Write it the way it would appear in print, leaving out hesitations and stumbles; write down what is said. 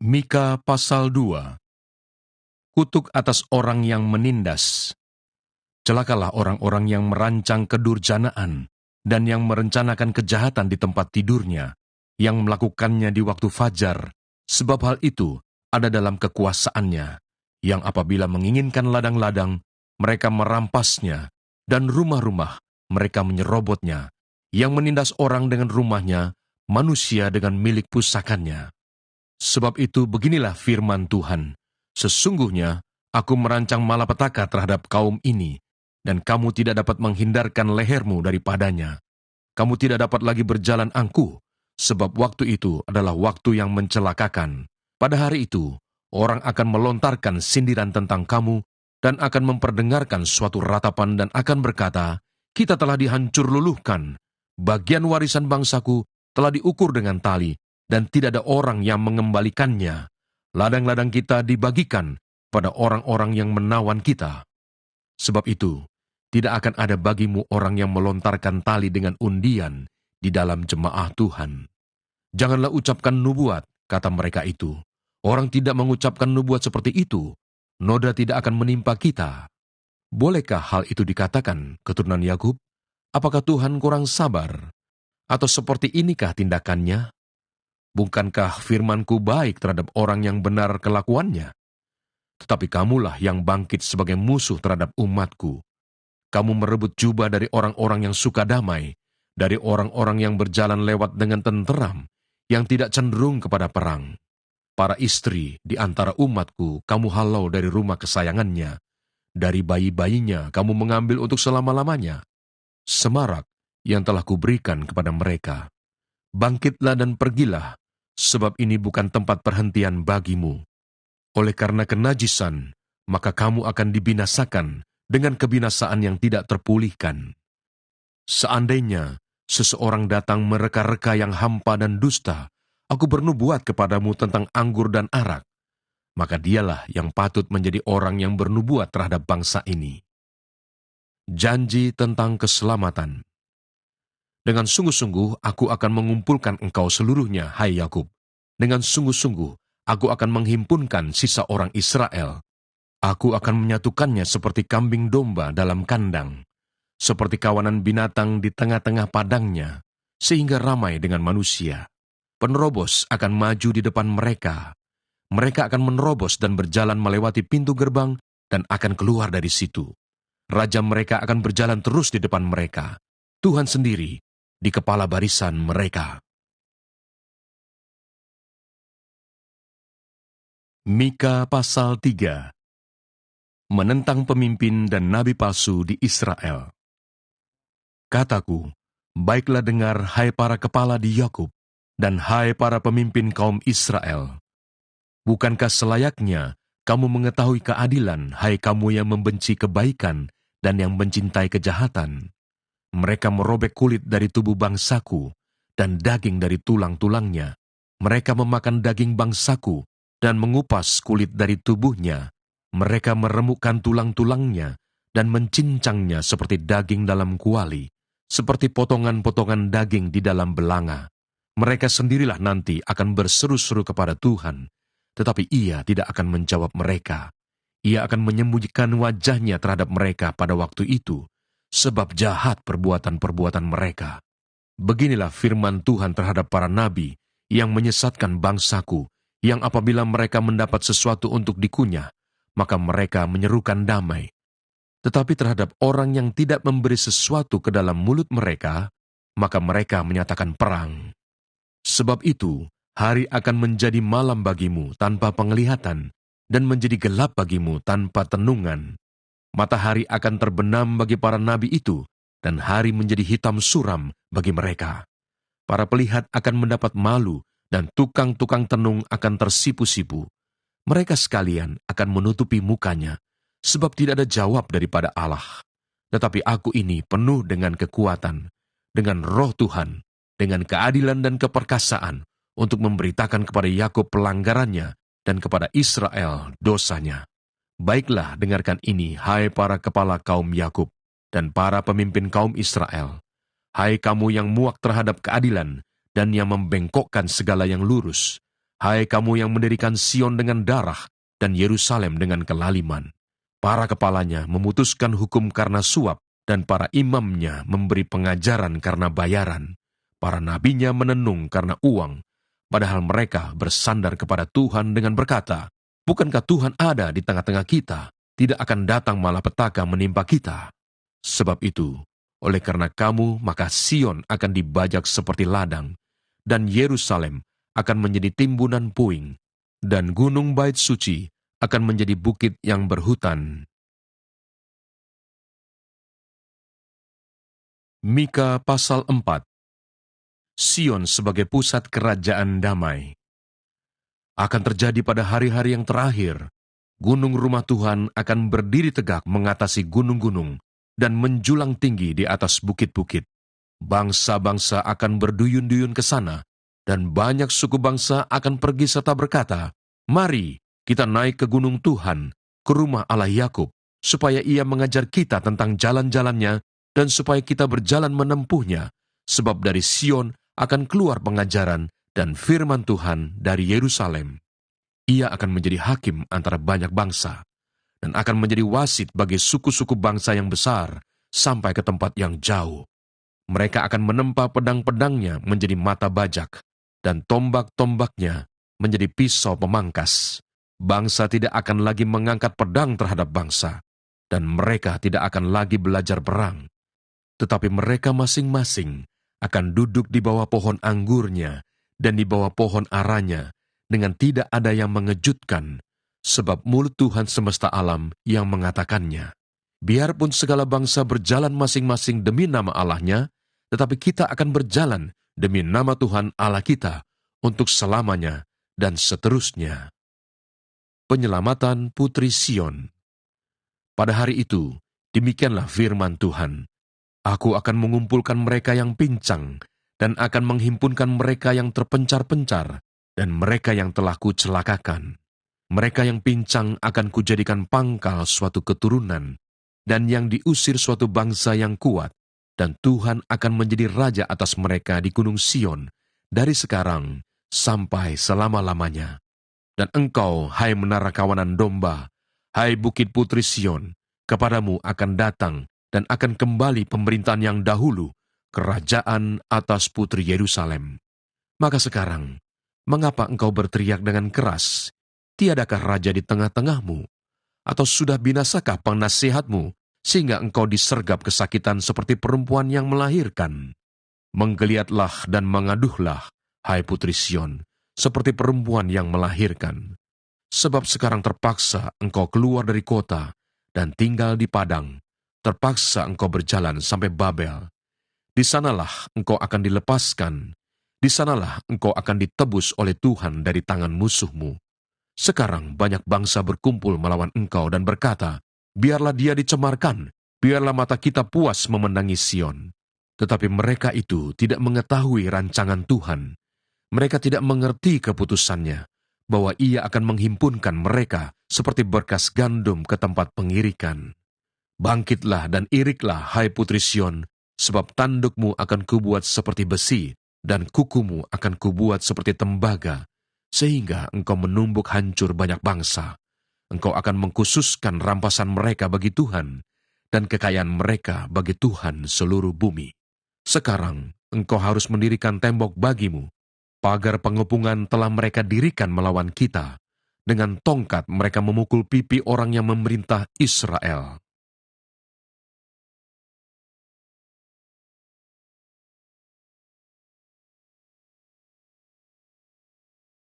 Mika pasal 2. Kutuk atas orang yang menindas. Celakalah orang-orang yang merancang kedurjanaan dan yang merencanakan kejahatan di tempat tidurnya, yang melakukannya di waktu fajar, sebab hal itu ada dalam kekuasaannya, yang apabila menginginkan ladang-ladang, mereka merampasnya, dan rumah-rumah mereka menyerobotnya, yang menindas orang dengan rumahnya, manusia dengan milik pusakannya. Sebab itu beginilah firman Tuhan, sesungguhnya aku merancang malapetaka terhadap kaum ini, dan kamu tidak dapat menghindarkan lehermu daripadanya. Kamu tidak dapat lagi berjalan angkuh, sebab waktu itu adalah waktu yang mencelakakan. Pada hari itu, orang akan melontarkan sindiran tentang kamu, dan akan memperdengarkan suatu ratapan dan akan berkata, kita telah dihancur luluhkan, bagian warisan bangsaku telah diukur dengan tali, dan tidak ada orang yang mengembalikannya. Ladang-ladang kita dibagikan pada orang-orang yang menawan kita. Sebab itu, tidak akan ada bagimu orang yang melontarkan tali dengan undian di dalam jemaah Tuhan. Janganlah ucapkan nubuat, kata mereka itu. Orang tidak mengucapkan nubuat seperti itu, noda tidak akan menimpa kita. Bolehkah hal itu dikatakan, keturunan Yakub? Apakah Tuhan kurang sabar? Atau seperti inikah tindakannya? Bukankah firmanku baik terhadap orang yang benar kelakuannya? Tetapi kamulah yang bangkit sebagai musuh terhadap umatku. Kamu merebut jubah dari orang-orang yang suka damai, dari orang-orang yang berjalan lewat dengan tenteram, yang tidak cenderung kepada perang. Para istri di antara umatku kamu halau dari rumah kesayangannya, dari bayi-bayinya kamu mengambil untuk selama-lamanya. Semarak yang telah kuberikan kepada mereka. Bangkitlah dan pergilah, sebab ini bukan tempat perhentian bagimu. Oleh karena kenajisan, maka kamu akan dibinasakan dengan kebinasaan yang tidak terpulihkan. Seandainya seseorang datang mereka-reka yang hampa dan dusta, aku bernubuat kepadamu tentang anggur dan arak, maka dialah yang patut menjadi orang yang bernubuat terhadap bangsa ini. Janji tentang keselamatan. Dengan sungguh-sungguh aku akan mengumpulkan engkau seluruhnya, hai Yakub. Dengan sungguh-sungguh aku akan menghimpunkan sisa orang Israel. Aku akan menyatukannya seperti kambing domba dalam kandang, seperti kawanan binatang di tengah-tengah padangnya, sehingga ramai dengan manusia. Penerobos akan maju di depan mereka. Mereka akan menerobos dan berjalan melewati pintu gerbang dan akan keluar dari situ. Raja mereka akan berjalan terus di depan mereka. Tuhan sendiri di kepala barisan mereka. Mika pasal 3. Menentang pemimpin dan nabi palsu di Israel. Kataku, baiklah dengar hai para kepala di Yakub, dan hai para pemimpin kaum Israel. Bukankah selayaknya kamu mengetahui keadilan, hai kamu yang membenci kebaikan dan yang mencintai kejahatan? Mereka merobek kulit dari tubuh bangsaku dan daging dari tulang-tulangnya. Mereka memakan daging bangsaku dan mengupas kulit dari tubuhnya. Mereka meremukkan tulang-tulangnya dan mencincangnya seperti daging dalam kuali, seperti potongan-potongan daging di dalam belanga. Mereka sendirilah nanti akan berseru-seru kepada Tuhan, tetapi Ia tidak akan menjawab mereka. Ia akan menyembunyikan wajahnya terhadap mereka pada waktu itu, sebab jahat perbuatan-perbuatan mereka. Beginilah firman Tuhan terhadap para nabi yang menyesatkan bangsaku, yang apabila mereka mendapat sesuatu untuk dikunyah, maka mereka menyerukan damai. Tetapi terhadap orang yang tidak memberi sesuatu ke dalam mulut mereka, maka mereka menyatakan perang. Sebab itu, hari akan menjadi malam bagimu tanpa penglihatan, dan menjadi gelap bagimu tanpa tenungan. Matahari akan terbenam bagi para nabi itu, dan hari menjadi hitam suram bagi mereka. Para pelihat akan mendapat malu, dan tukang-tukang tenung akan tersipu-sipu. Mereka sekalian akan menutupi mukanya, sebab tidak ada jawab daripada Allah. Tetapi aku ini penuh dengan kekuatan, dengan roh Tuhan, dengan keadilan dan keperkasaan, untuk memberitakan kepada Yakub pelanggarannya, dan kepada Israel dosanya. Baiklah, dengarkan ini, hai para kepala kaum Yakub, dan para pemimpin kaum Israel. Hai kamu yang muak terhadap keadilan, dan yang membengkokkan segala yang lurus. Hai kamu yang mendirikan Sion dengan darah dan Yerusalem dengan kelaliman. Para kepalanya memutuskan hukum karena suap, dan para imamnya memberi pengajaran karena bayaran. Para nabinya menenung karena uang, padahal mereka bersandar kepada Tuhan dengan berkata, "Bukankah Tuhan ada di tengah-tengah kita? Tidak akan datang malapetaka menimpa kita." Sebab itu, oleh karena kamu, maka Sion akan dibajak seperti ladang, dan Yerusalem akan menjadi timbunan puing, dan gunung bait suci akan menjadi bukit yang berhutan. Mika pasal 4. Sion sebagai pusat kerajaan damai. Akan terjadi pada hari-hari yang terakhir, gunung rumah Tuhan akan berdiri tegak mengatasi gunung-gunung dan menjulang tinggi di atas bukit-bukit. Bangsa-bangsa akan berduyun-duyun ke sana, dan banyak suku bangsa akan pergi serta berkata, "Mari, kita naik ke gunung Tuhan, ke rumah Allah Yakub, supaya ia mengajar kita tentang jalan-jalannya, dan supaya kita berjalan menempuhnya, sebab dari Sion akan keluar pengajaran dan firman Tuhan dari Yerusalem. Ia akan menjadi hakim antara banyak bangsa, dan akan menjadi wasit bagi suku-suku bangsa yang besar, sampai ke tempat yang jauh. Mereka akan menempa pedang-pedangnya menjadi mata bajak, dan tombak-tombaknya menjadi pisau pemangkas. Bangsa tidak akan lagi mengangkat pedang terhadap bangsa, dan mereka tidak akan lagi belajar perang. Tetapi mereka masing-masing akan duduk di bawah pohon anggurnya dan di bawah pohon aranya, dengan tidak ada yang mengejutkan, sebab mulut Tuhan semesta alam yang mengatakannya. Biarpun segala bangsa berjalan masing-masing demi nama Allahnya, tetapi kita akan berjalan demi nama Tuhan Allah kita untuk selamanya dan seterusnya. Penyelamatan Putri Sion. Pada hari itu, demikianlah firman Tuhan. Aku akan mengumpulkan mereka yang pincang, dan akan menghimpunkan mereka yang terpencar-pencar, dan mereka yang telah kucelakakan. Mereka yang pincang akan kujadikan pangkal suatu keturunan, dan yang diusir suatu bangsa yang kuat, dan Tuhan akan menjadi raja atas mereka di gunung Sion, dari sekarang sampai selama-lamanya. Dan engkau, hai menara kawanan domba, hai bukit putri Sion, kepadamu akan datang dan akan kembali pemerintahan yang dahulu, kerajaan atas putri Yerusalem. Maka sekarang, mengapa engkau berteriak dengan keras? Tiadakah raja di tengah-tengahmu? Atau sudah binasakah penasihatmu, sehingga engkau disergap kesakitan seperti perempuan yang melahirkan? Menggeliatlah dan mengaduhlah, hai putri Sion, seperti perempuan yang melahirkan. Sebab sekarang terpaksa engkau keluar dari kota dan tinggal di padang. Terpaksa engkau berjalan sampai Babel. Di sanalah engkau akan dilepaskan. Di sanalah engkau akan ditebus oleh Tuhan dari tangan musuhmu. Sekarang banyak bangsa berkumpul melawan engkau dan berkata, "Biarlah dia dicemarkan, biarlah mata kita puas memenangi Sion." Tetapi mereka itu tidak mengetahui rancangan Tuhan. Mereka tidak mengerti keputusannya, bahwa ia akan menghimpunkan mereka seperti berkas gandum ke tempat pengirikan. Bangkitlah dan iriklah, hai putri Sion, sebab tandukmu akan kubuat seperti besi, dan kukumu akan kubuat seperti tembaga, sehingga engkau menumbuk hancur banyak bangsa. Engkau akan mengkhususkan rampasan mereka bagi Tuhan, dan kekayaan mereka bagi Tuhan seluruh bumi. Sekarang engkau harus mendirikan tembok bagimu. Pagar pengepungan telah mereka dirikan melawan kita. Dengan tongkat mereka memukul pipi orang yang memerintah Israel.